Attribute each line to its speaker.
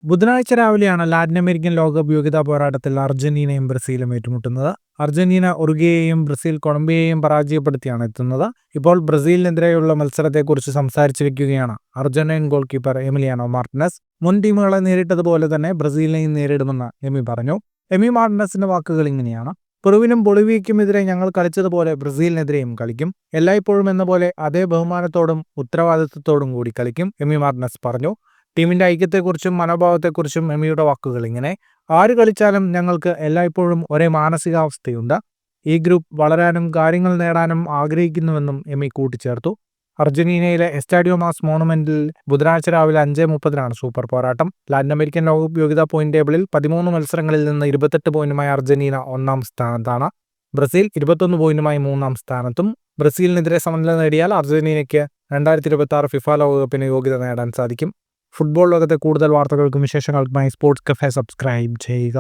Speaker 1: ബുധനാഴ്ച രാവിലെയാണ് Latin American ലോകകപ്പ് യോഗ്യതാ പോരാട്ടത്തിൽ അർജന്റീനയും ബ്രസീലും ഏറ്റുമുട്ടുന്നത്. അർജന്റീന ഉറുഗ്വേയെയും ബ്രസീൽ കൊളംബിയയെയും പരാജയപ്പെടുത്തിയാണ് എത്തുന്നത്. ഇപ്പോൾ ബ്രസീലിനെതിരെയുള്ള മത്സരത്തെക്കുറിച്ച് സംസാരിച്ചിരിക്കുകയാണ് Argentine goalkeeper Emiliano Martinez. മുൻ ടീമുകളെ നേരിട്ടതുപോലെ തന്നെ ബ്രസീലിനെയും നേരിടുമെന്ന് എമി പറഞ്ഞു. എമി മാർട്ടിനസിന്റെ വാക്കുകൾ ഇങ്ങനെയാണ്: പെറുവിനും ബൊളിവിയയ്ക്കുമെതിരെ ഞങ്ങൾ കളിച്ചതുപോലെ ബ്രസീലിനെതിരെയും കളിക്കും. എല്ലായ്പ്പോഴും എന്ന പോലെ അതേ ബഹുമാനത്തോടും ഉത്തരവാദിത്വത്തോടും കൂടി കളിക്കും, എമി മാർട്ടിനസ് പറഞ്ഞു. ടീമിന്റെ ഐക്യത്തെക്കുറിച്ചും മനോഭാവത്തെക്കുറിച്ചും എമിയുടെ വാക്കുകൾ ഇങ്ങനെ: ആര് കളിച്ചാലും ഞങ്ങൾക്ക് എല്ലായ്പ്പോഴും ഒരേ മാനസികാവസ്ഥയുണ്ട്. ഈ ഗ്രൂപ്പ് വളരാനും കാര്യങ്ങൾ നേടാനും ആഗ്രഹിക്കുന്നുവെന്നും എമി കൂട്ടിച്ചേർത്തു. അർജന്റീനയിലെ എസ്റ്റാഡിയോ മാസ് മോണുമെന്റിൽ ബുധനാഴ്ച രാവിലെ 5:30 സൂപ്പർ പോരാട്ടം. ലാറ്റിൻ അമേരിക്കൻ ലോകകപ്പ് യോഗ്യതാ പോയിന്റ് ടേബിളിൽ 13 മത്സരങ്ങളിൽ നിന്ന് 28 പോയിന്റുമായി അർജന്റീന 1-ാം സ്ഥാനത്താണ്. ബ്രസീൽ 21 പോയിന്റുമായി 3-ാം സ്ഥാനത്തും. ബ്രസീലിനെതിരെ സമനില നേടിയാൽ അർജന്റീനയ്ക്ക് 2026 ഫിഫ ലോകകപ്പിന് യോഗ്യത നേടാൻ സാധിക്കും. ഫുട്ബോൾ ലോകത്തെ കൂടുതൽ വാർത്തകൾക്കും വിശേഷങ്ങൾക്കുമായി സ്പോർട്സ് കഫേ സബ്സ്ക്രൈബ് ചെയ്യുക.